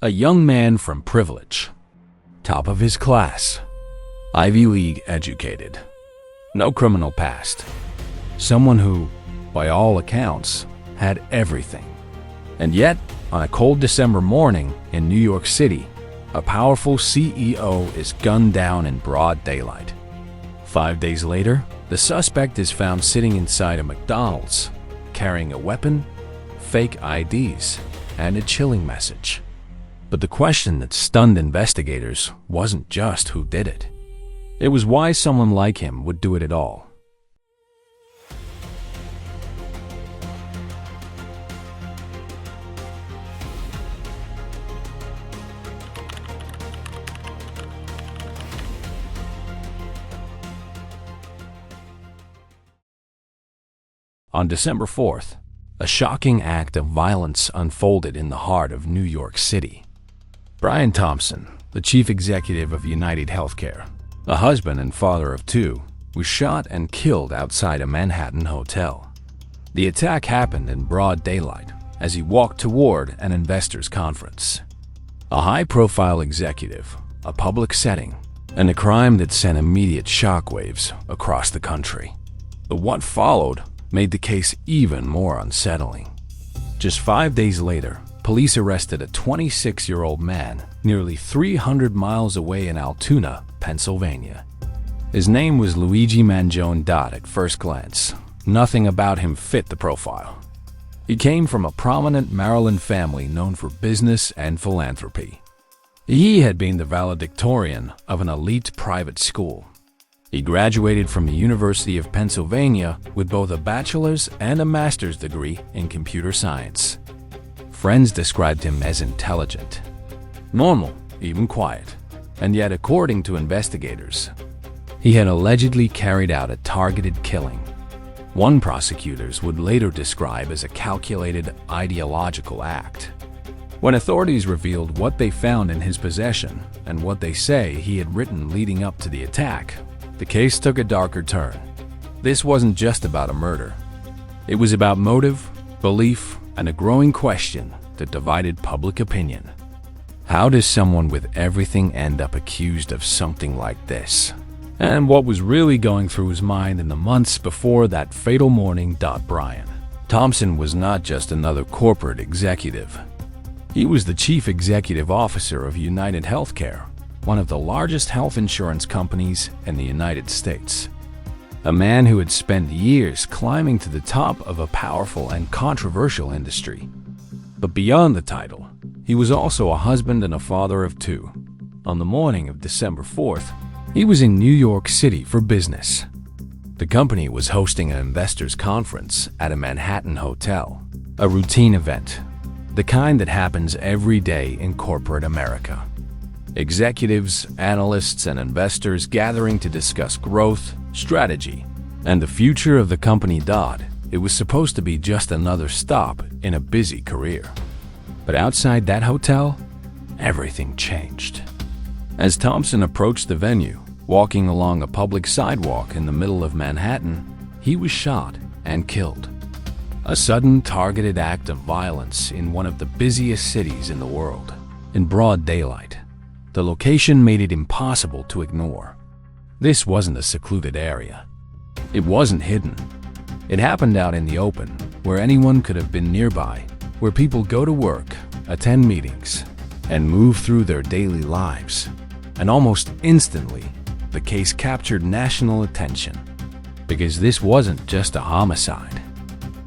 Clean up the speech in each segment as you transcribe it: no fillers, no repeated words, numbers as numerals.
A young man from privilege, top of his class, Ivy League educated, no criminal past, someone who, by all accounts, had everything. And yet, on a cold December morning in New York City, a powerful CEO is gunned down in broad daylight. 5 days later, the suspect is found sitting inside a McDonald's, carrying a weapon, fake IDs, and a chilling message. But the question that stunned investigators wasn't just who did it. It was why someone like him would do it at all. On December 4th, a shocking act of violence unfolded in the heart of New York City. Brian Thompson, the chief executive of UnitedHealthcare, a husband and father of two, was shot and killed outside a Manhattan hotel. The attack happened in broad daylight as he walked toward an investors' conference. A high-profile executive, a public setting, and a crime that sent immediate shockwaves across the country. But what followed made the case even more unsettling. Just 5 days later, police arrested a 26-year-old man nearly 300 miles away in Altoona, Pennsylvania. His name was Luigi Mangione. At first glance, nothing about him fit the profile. He came from a prominent Maryland family known for business and philanthropy. He had been the valedictorian of an elite private school. He graduated from the University of Pennsylvania with both a bachelor's and a master's degree in computer science. Friends described him as intelligent, normal, even quiet, and yet, according to investigators, he had allegedly carried out a targeted killing. One prosecutors would later describe as a calculated ideological act. When authorities revealed what they found in his possession and what they say he had written leading up to the attack, the case took a darker turn. This wasn't just about a murder. It was about motive, belief, and a growing question that divided public opinion. How does someone with everything end up accused of something like this? And what was really going through his mind in the months before that fatal morning? Brian Thompson was not just another corporate executive. He was the chief executive officer of UnitedHealthcare, one of the largest health insurance companies in the United States. A man who had spent years climbing to the top of a powerful and controversial industry. But beyond the title, he was also a husband and a father of two. On the morning of December 4th, he was in New York City for business. The company was hosting an investors' conference at a Manhattan hotel, a routine event, the kind that happens every day in corporate America. Executives, analysts, and investors gathering to discuss growth, strategy, and the future of the company. It was supposed to be just another stop in a busy career. But outside that hotel, everything changed. As Thompson approached the venue, walking along a public sidewalk in the middle of Manhattan, he was shot and killed. A sudden, targeted act of violence in one of the busiest cities in the world, in broad daylight. The location made it impossible to ignore. This wasn't a secluded area. It wasn't hidden. It happened out in the open, where anyone could have been nearby, where people go to work, attend meetings, and move through their daily lives. And almost instantly, the case captured national attention. Because this wasn't just a homicide.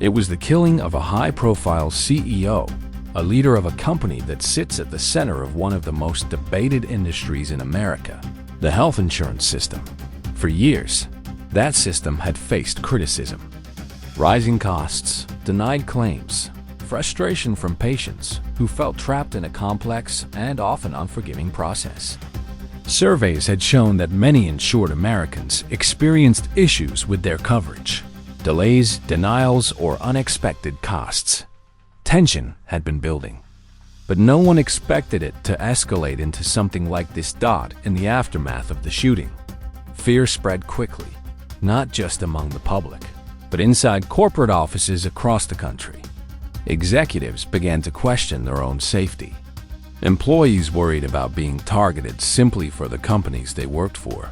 It was the killing of a high-profile CEO, a leader of a company that sits at the center of one of the most debated industries in America, the health insurance system. For years, that system had faced criticism. Rising costs, denied claims, frustration from patients who felt trapped in a complex and often unforgiving process. Surveys had shown that many insured Americans experienced issues with their coverage, delays, denials, or unexpected costs. Tension had been building, but no one expected it to escalate into something like this. In the aftermath of the shooting, fear spread quickly, not just among the public, but inside corporate offices across the country. Executives began to question their own safety. Employees worried about being targeted simply for the companies they worked for.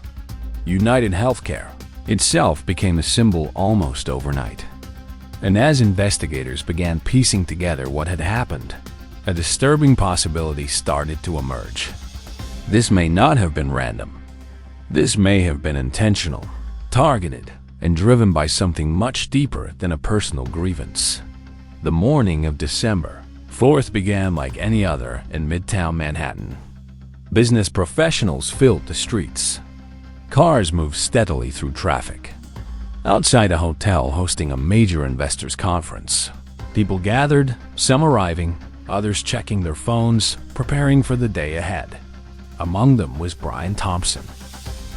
UnitedHealthcare itself became a symbol almost overnight. And as investigators began piecing together what had happened, a disturbing possibility started to emerge. This may not have been random. This may have been intentional, targeted, and driven by something much deeper than a personal grievance. The morning of December 4th began like any other in Midtown Manhattan. Business professionals filled the streets. Cars moved steadily through traffic. Outside a hotel hosting a major investors' conference, people gathered, some arriving, others checking their phones, preparing for the day ahead. Among them was Brian Thompson.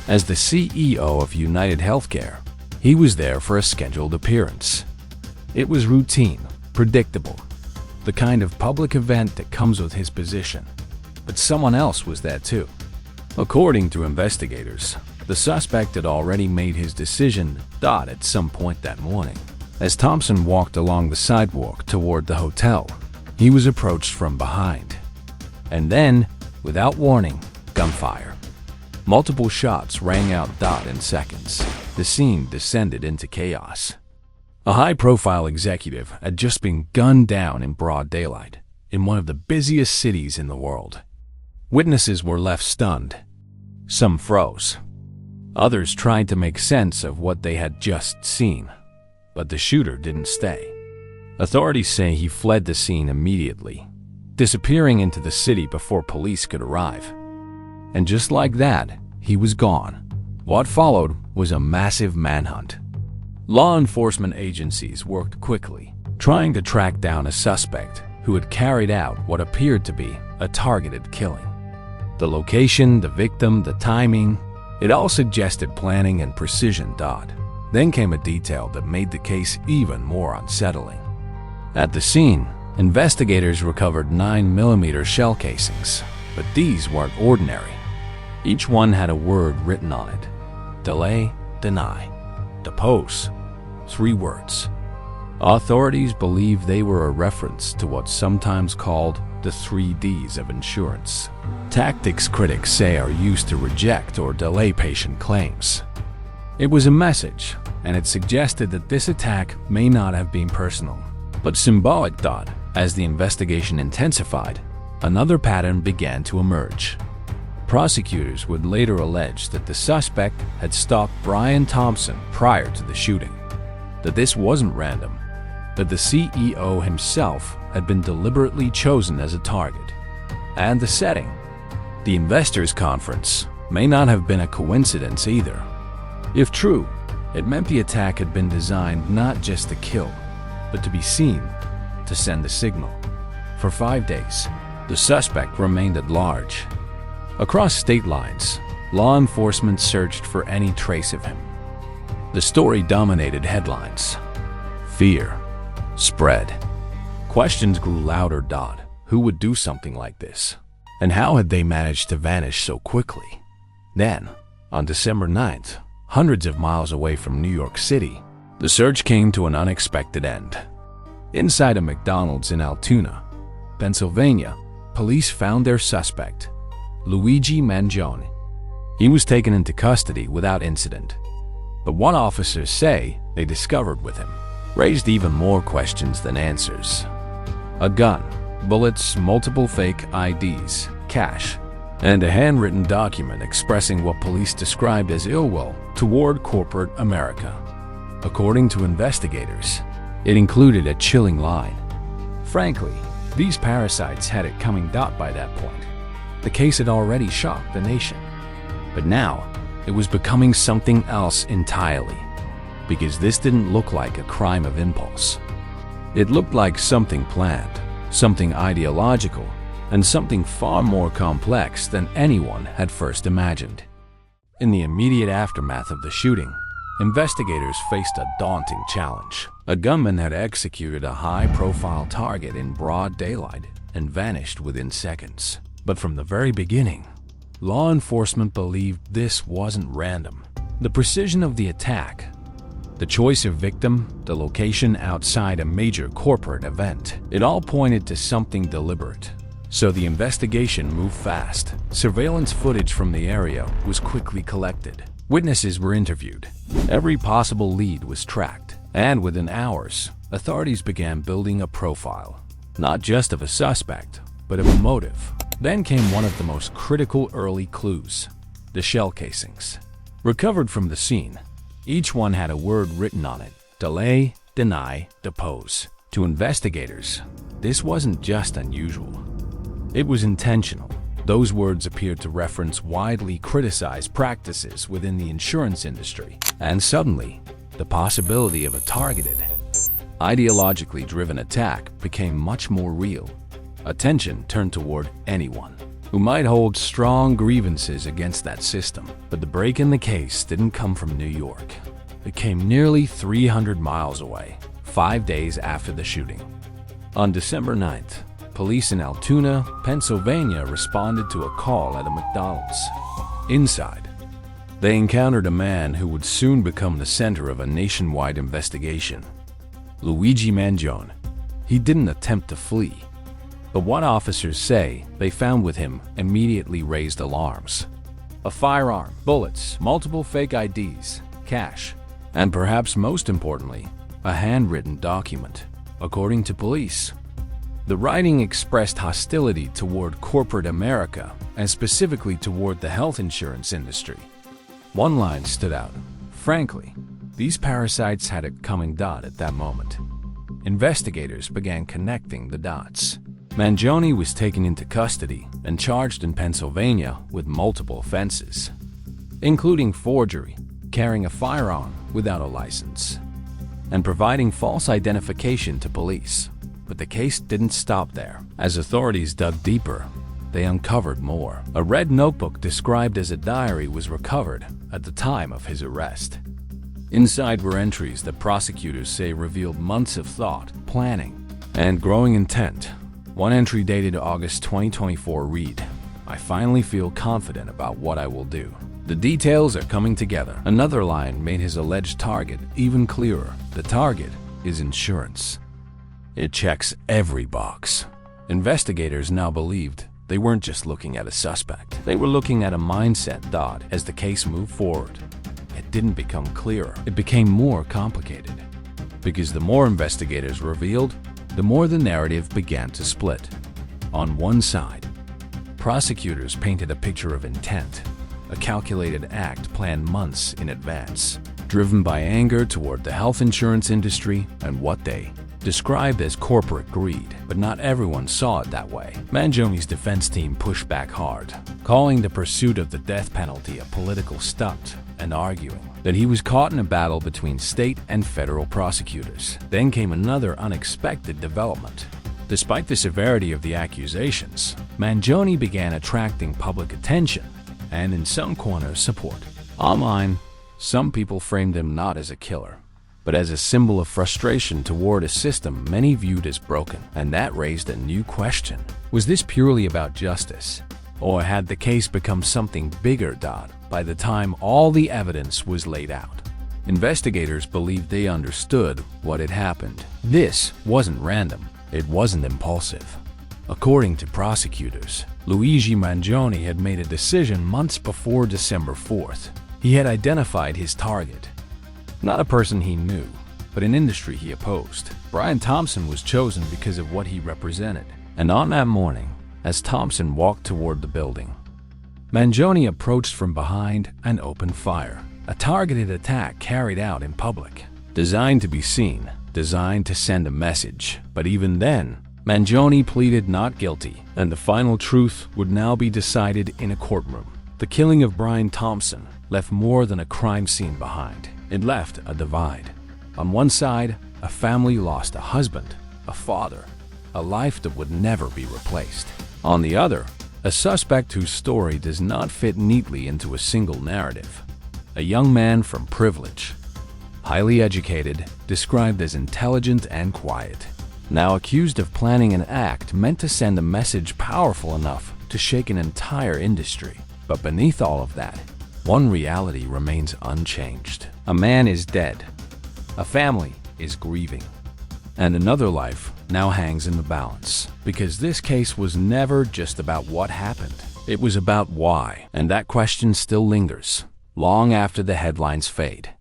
As the CEO of UnitedHealthcare, he was there for a scheduled appearance. It was routine, predictable, the kind of public event that comes with his position. But someone else was there too. According to investigators, the suspect had already made his decision at some point that morning. As Thompson walked along the sidewalk toward the hotel, he was approached from behind. And then, without warning, gunfire. Multiple shots rang out in seconds. The scene descended into chaos. A high-profile executive had just been gunned down in broad daylight in one of the busiest cities in the world. Witnesses were left stunned. Some froze. Others tried to make sense of what they had just seen, but the shooter didn't stay. Authorities say he fled the scene immediately, disappearing into the city before police could arrive. And just like that, he was gone. What followed was a massive manhunt. Law enforcement agencies worked quickly, trying to track down a suspect who had carried out what appeared to be a targeted killing. The location, the victim, the timing, it all suggested planning and precision. Then came a detail that made the case even more unsettling. At the scene, investigators recovered 9mm shell casings, but these weren't ordinary. Each one had a word written on it: delay, deny, depose. 3 words. Authorities believe they were a reference to what's sometimes called the 3 Ds of insurance. Tactics critics say are used to reject or delay patient claims. It was a message, and it suggested that this attack may not have been personal, but symbolic. As the investigation intensified, another pattern began to emerge. Prosecutors would later allege that the suspect had stalked Brian Thompson prior to the shooting, that this wasn't random, that the CEO himself had been deliberately chosen as a target. And the setting, the investors' conference, may not have been a coincidence either. If true, it meant the attack had been designed not just to kill, but to be seen, to send a signal. For 5 days, the suspect remained at large. Across state lines, law enforcement searched for any trace of him. The story dominated headlines. Fear spread. Questions grew louder. Who would do something like this? And how had they managed to vanish so quickly? Then, on December 9th, hundreds of miles away from New York City, the search came to an unexpected end. Inside a McDonald's in Altoona, Pennsylvania, police found their suspect, Luigi Mangione. He was taken into custody without incident. But what officers say they discovered with him raised even more questions than answers. A gun, bullets, multiple fake IDs, cash, and a handwritten document expressing what police described as ill will toward corporate America. According to investigators, it included a chilling line. Frankly, these parasites had it coming. By that point, the case had already shocked the nation. But now, it was becoming something else entirely, because this didn't look like a crime of impulse. It looked like something planned, something ideological, and something far more complex than anyone had first imagined. In the immediate aftermath of the shooting, investigators faced a daunting challenge. A gunman had executed a high-profile target in broad daylight and vanished within seconds. But from the very beginning, law enforcement believed this wasn't random. The precision of the attack, the choice of victim, the location outside a major corporate event, it all pointed to something deliberate, So the investigation moved fast. Surveillance footage from the area was quickly collected. Witnesses were interviewed. Every possible lead was tracked. And within hours, authorities began building a profile, not just of a suspect, but of a motive. Then came one of the most critical early clues: the shell casings. Recovered from the scene, each one had a word written on it: delay, deny, depose. To investigators, this wasn't just unusual. It was intentional. Those words appeared to reference widely criticized practices within the insurance industry. And suddenly, the possibility of a targeted, ideologically driven attack became much more real. Attention turned toward anyone who might hold strong grievances against that system. But the break in the case didn't come from New York. It came nearly 300 miles away, 5 days after the shooting. On December 9th, police in Altoona, Pennsylvania responded to a call at a McDonald's. Inside, they encountered a man who would soon become the center of a nationwide investigation: Luigi Mangione. He didn't attempt to flee, but what officers say they found with him immediately raised alarms. A firearm, bullets, multiple fake IDs, cash, and perhaps most importantly, a handwritten document. According to police, the writing expressed hostility toward corporate America and specifically toward the health insurance industry. One line stood out: frankly, these parasites had it coming. At that moment, investigators began connecting the dots. Mangione was taken into custody and charged in Pennsylvania with multiple offenses, including forgery, carrying a firearm without a license, and providing false identification to police. But the case didn't stop there. As authorities dug deeper, they uncovered more. A red notebook described as a diary was recovered at the time of his arrest. Inside were entries that prosecutors say revealed months of thought, planning, and growing intent. One entry dated August 2024 read, "I finally feel confident about what I will do. The details are coming together." Another line made his alleged target even clearer. The target is insurance. It checks every box. Investigators now believed they weren't just looking at a suspect. They were looking at a mindset. As the case moved forward, it didn't become clearer. It became more complicated. Because the more investigators revealed, the more the narrative began to split. On one side, prosecutors painted a picture of intent, a calculated act planned months in advance, driven by anger toward the health insurance industry and what they described as corporate greed. But not everyone saw it that way. Mangione's defense team pushed back hard, calling the pursuit of the death penalty a political stunt and arguing that he was caught in a battle between state and federal prosecutors. Then came another unexpected development. Despite the severity of the accusations, Mangione began attracting public attention and, in some corners, support. Online, some people framed him not as a killer, but as a symbol of frustration toward a system many viewed as broken. And that raised a new question. Was this purely about justice? Or had the case become something bigger? By the time all the evidence was laid out, investigators believed they understood what had happened. This wasn't random. It wasn't impulsive. According to prosecutors, Luigi Mangione had made a decision months before December 4th. He had identified his target. Not a person he knew, but an industry he opposed. Brian Thompson was chosen because of what he represented. And on that morning, as Thompson walked toward the building, Mangione approached from behind and opened fire. A targeted attack carried out in public, designed to be seen, designed to send a message. But even then, Mangione pleaded not guilty, and the final truth would now be decided in a courtroom. The killing of Brian Thompson left more than a crime scene behind. It left a divide. On one side, a family lost a husband, a father, a life that would never be replaced. On the other, a suspect whose story does not fit neatly into a single narrative. A young man from privilege, highly educated, described as intelligent and quiet, now accused of planning an act meant to send a message powerful enough to shake an entire industry. But beneath all of that, one reality remains unchanged. A man is dead. A family is grieving. And another life now hangs in the balance, because this case was never just about what happened. It was about why, and that question still lingers long after the headlines fade.